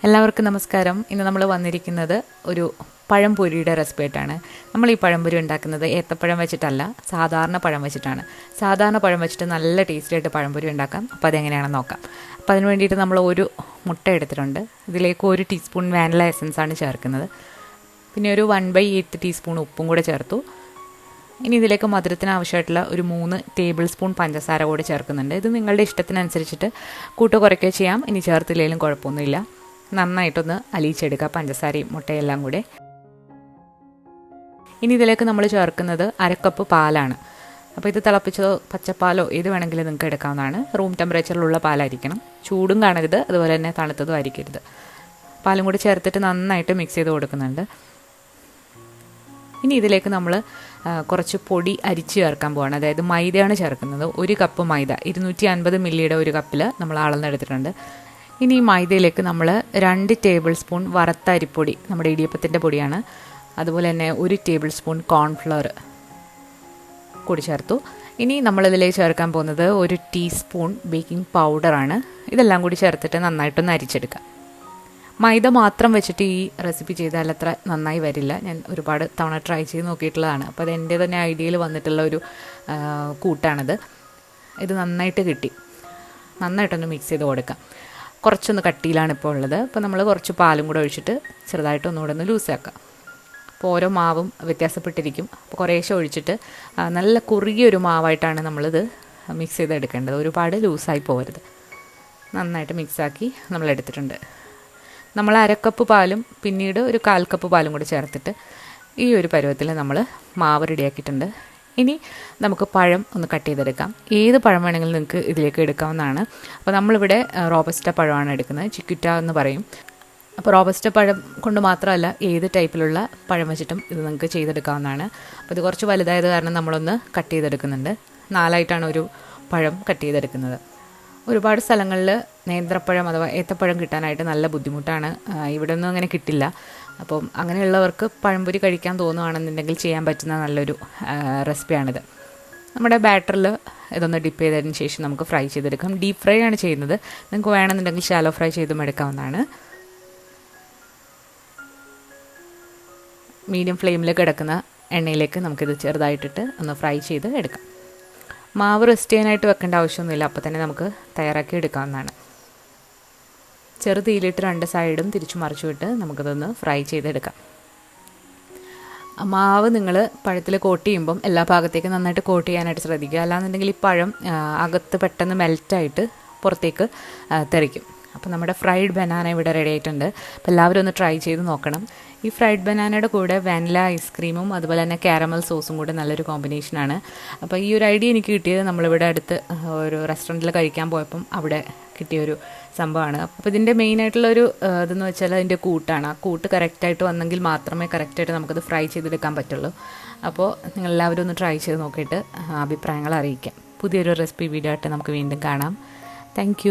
എല്ലാവർക്കും നമസ്കാരം. ഇന്ന് നമ്മൾ വന്നിരിക്കുന്നത് ഒരു പഴംപൊരിയുടെ റെസിപ്പി ആയിട്ടാണ്. നമ്മൾ ഈ പഴംപൊരി ഉണ്ടാക്കുന്നത് ഏത്തപ്പഴം വെച്ചിട്ടല്ല, സാധാരണ പഴം വെച്ചിട്ടാണ്. സാധാരണ പഴം വെച്ചിട്ട് നല്ല ടേസ്റ്റി ആയിട്ട് പഴംപൊരി ഉണ്ടാക്കാം. അപ്പോൾ അതെങ്ങനെയാണെന്ന് നോക്കാം. അപ്പോൾ അതിന് വേണ്ടിയിട്ട് നമ്മൾ ഒരു മുട്ട എടുത്തിട്ടുണ്ട്. ഇതിലേക്ക് 1 ടീസ്പൂൺ വാനില എസൻസ് ആണ് ചേർക്കുന്നത്. പിന്നെ ഒരു 1/8 ടീസ്പൂൺ ഉപ്പും കൂടെ ചേർത്തു. ഇനി ഇതിലേക്ക് മധുരത്തിന് ആവശ്യമായിട്ടുള്ള ഒരു 3 ടേബിൾ സ്പൂൺ പഞ്ചസാര കൂടി ചേർക്കുന്നുണ്ട്. ഇത് നിങ്ങളുടെ ഇഷ്ടത്തിനനുസരിച്ചിട്ട് കൂട്ടോ കുറയ്ക്കുകയോ ചെയ്യാം. ഇനി ചേർത്തില്ലെങ്കിലും കുഴപ്പമൊന്നുമില്ല. നന്നായിട്ടൊന്ന് അലിയിച്ചെടുക്കുക പഞ്ചസാരയും മുട്ടയെല്ലാം കൂടെ. ഇനി ഇതിലേക്ക് നമ്മൾ ചേർക്കുന്നത് 1/2 കപ്പ് പാലാണ്. അപ്പോൾ ഇത് തിളപ്പിച്ചതോ പച്ചപ്പാലോ ഏത് വേണമെങ്കിലും നിങ്ങൾക്ക് എടുക്കാവുന്നതാണ്. റൂം ടെമ്പറേച്ചറിലുള്ള പാലായിരിക്കണം. ചൂടും കാണരുത്, അതുപോലെ തന്നെ തണുത്തതും ആയിരിക്കരുത്. പാലും കൂടി ചേർത്തിട്ട് നന്നായിട്ട് മിക്സ് ചെയ്ത് കൊടുക്കുന്നുണ്ട്. ഇനി ഇതിലേക്ക് നമ്മൾ കുറച്ച് പൊടി അരിച്ച് ചേർക്കാൻ പോവാണ്. അതായത് മൈദയാണ് ചേർക്കുന്നത്. 1 കപ്പ് മൈദ 250 മില്ലിയുടെ ഒരു കപ്പിൽ നമ്മൾ അളന്നെടുത്തിട്ടുണ്ട്. ഇനി ഈ മൈദയിലേക്ക് നമ്മൾ 2 ടേബിൾ സ്പൂൺ വറുത്ത അരിപ്പൊടി, നമ്മുടെ ഇടിയപ്പത്തിൻ്റെ പൊടിയാണ്, അതുപോലെ തന്നെ 1 ടേബിൾ സ്പൂൺ കോൺഫ്ലവർ കൂടി ചേർത്തു. ഇനി നമ്മളിതിലേക്ക് ചേർക്കാൻ പോകുന്നത് 1 ടീസ്പൂൺ ബേക്കിംഗ് പൗഡറാണ്. ഇതെല്ലാം കൂടി ചേർത്തിട്ട് നന്നായിട്ടൊന്ന് അരിച്ചെടുക്കാം. മൈദ മാത്രം വെച്ചിട്ട് ഈ റെസിപ്പി ചെയ്താൽ അത്ര നന്നായി വരില്ല. ഞാൻ ഒരുപാട് തവണ ട്രൈ ചെയ്ത് നോക്കിയിട്ടുള്ളതാണ്. അപ്പോൾ അത് എൻ്റെ തന്നെ ഐഡിയയിൽ വന്നിട്ടുള്ള ഒരു കൂട്ടാണിത്. ഇത് നന്നായിട്ട് കിട്ടി. നന്നായിട്ടൊന്ന് മിക്സ് ചെയ്ത് കൊടുക്കാം. കുറച്ചൊന്ന് കട്ടിയിലാണ് ഇപ്പോൾ ഉള്ളത്. അപ്പോൾ നമ്മൾ കുറച്ച് പാലും കൂടെ ഒഴിച്ചിട്ട് ചെറുതായിട്ട് ഒന്നുകൂടെ ഒന്ന് ലൂസാക്കാം. അപ്പോൾ ഓരോ മാവും വ്യത്യാസപ്പെട്ടിരിക്കും. അപ്പോൾ കുറേശ്ശെ ഒഴിച്ചിട്ട് നല്ല കുറുകിയൊരു മാവായിട്ടാണ് നമ്മളിത് മിക്സ് ചെയ്തെടുക്കേണ്ടത്. ഒരുപാട് ലൂസായി പോകരുത്. നന്നായിട്ട് മിക്സാക്കി നമ്മൾ എടുത്തിട്ടുണ്ട്. നമ്മൾ 1/2 കപ്പ് പാലും പിന്നീട് ഒരു 1/4 കപ്പ് പാലും കൂടി ചേർത്തിട്ട് ഈ ഒരു പരുവത്തിൽ നമ്മൾ മാവ് റെഡിയാക്കിയിട്ടുണ്ട്. ഇനി നമുക്ക് പഴം ഒന്ന് കട്ട് ചെയ്തെടുക്കാം. ഏത് പഴം വേണമെങ്കിലും നിങ്ങൾക്ക് ഇതിലേക്ക് എടുക്കാവുന്നതാണ്. അപ്പോൾ നമ്മളിവിടെ റോബസ്റ്റ പഴമാണ് എടുക്കുന്നത്. ചിക്കുറ്റ എന്ന് പറയും. അപ്പോൾ റോബസ്റ്റ പഴം കൊണ്ട് മാത്രമല്ല, ഏത് ടൈപ്പിലുള്ള പഴം വെച്ചിട്ടും ഇത് നിങ്ങൾക്ക് ചെയ്തെടുക്കാവുന്നതാണ്. അപ്പോൾ ഇത് കുറച്ച് വലുതായത് കാരണം നമ്മളൊന്ന് കട്ട് ചെയ്തെടുക്കുന്നുണ്ട്. 4ആയിട്ടാണ് ഒരു പഴം കട്ട് ചെയ്തെടുക്കുന്നത്. ഒരുപാട് സ്ഥലങ്ങളിൽ നേന്ത്രപ്പഴം അഥവാ ഏത്തപ്പഴം കിട്ടാനായിട്ട് നല്ല ബുദ്ധിമുട്ടാണ്. ഇവിടെ ഒന്നും അങ്ങനെ കിട്ടില്ല. അപ്പം അങ്ങനെയുള്ളവർക്ക് പഴംപൊരി കഴിക്കാൻ തോന്നുകയാണെന്നുണ്ടെങ്കിൽ ചെയ്യാൻ പറ്റുന്ന നല്ലൊരു റെസിപ്പിയാണിത്. നമ്മുടെ ബാറ്ററിൽ ഇതൊന്ന് ഡിപ്പ് ചെയ്തതിന് ശേഷം നമുക്ക് ഫ്രൈ ചെയ്തെടുക്കാം. ഡീപ്പ് ഫ്രൈ ആണ് ചെയ്യുന്നത്. നിങ്ങൾക്ക് വേണമെന്നുണ്ടെങ്കിൽ ഷാലോ ഫ്രൈ ചെയ്തും എടുക്കാവുന്നതാണ്. മീഡിയം ഫ്ലെയിമിൽ കിടക്കുന്ന എണ്ണയിലേക്ക് നമുക്കിത് ചെറുതായിട്ടിട്ട് ഒന്ന് ഫ്രൈ ചെയ്ത് എടുക്കാം. മാവ് റെസ്റ്റ് ചെയ്യാനായിട്ട് വെക്കേണ്ട ആവശ്യമൊന്നുമില്ല. അപ്പോൾ തന്നെ നമുക്ക് തയ്യാറാക്കി എടുക്കാവുന്നതാണ്. ചെറുതീയിലിട്ട് 2 സൈഡും തിരിച്ചു മറിച്ചു വിട്ട് നമുക്കിതൊന്ന് ഫ്രൈ ചെയ്തെടുക്കാം. മാവ് നിങ്ങൾ പഴത്തിൽ കോട്ട് ചെയ്യുമ്പം എല്ലാ ഭാഗത്തേക്കും നന്നായിട്ട് കോട്ട് ചെയ്യാനായിട്ട് ശ്രദ്ധിക്കുക. അല്ലാന്നുണ്ടെങ്കിൽ ഈ പഴം അകത്ത് പെട്ടെന്ന് മെൽറ്റായിട്ട് പുറത്തേക്ക് തെറിക്കും. അപ്പോൾ നമ്മുടെ ഫ്രൈഡ് ബനാന ഇവിടെ റെഡി ആയിട്ടുണ്ട്. അപ്പോൾ എല്ലാവരും ഒന്ന് ട്രൈ ചെയ്ത് നോക്കണം. ഈ ഫ്രൈഡ് ബനാനയുടെ കൂടെ വാനില ഐസ്ക്രീമും അതുപോലെ തന്നെ കാരമൽ സോസും കൂടെ നല്ലൊരു കോമ്പിനേഷനാണ്. അപ്പോൾ ഈ ഒരു ഐഡിയ എനിക്ക് കിട്ടിയത് നമ്മളിവിടെ അടുത്ത് ഒരു റെസ്റ്റോറൻറ്റിൽ കഴിക്കാൻ പോയപ്പം അവിടെ കിട്ടിയൊരു സംഭവമാണ്. അപ്പോൾ ഇതിൻ്റെ മെയിനായിട്ടുള്ളൊരു ഇതെന്ന് വെച്ചാൽ അതിൻ്റെ കൂട്ടാണ്. ആ കൂട്ട് കറക്റ്റായിട്ട് വന്നെങ്കിൽ മാത്രമേ കറക്റ്റായിട്ട് നമുക്കത് ഫ്രൈ ചെയ്തെടുക്കാൻ പറ്റുള്ളൂ. അപ്പോൾ നിങ്ങളെല്ലാവരും ഒന്ന് ട്രൈ ചെയ്ത് നോക്കിയിട്ട് അഭിപ്രായങ്ങൾ അറിയിക്കാം. പുതിയൊരു റെസിപ്പി വീഡിയോ ആയിട്ട് നമുക്ക് വീണ്ടും കാണാം. താങ്ക്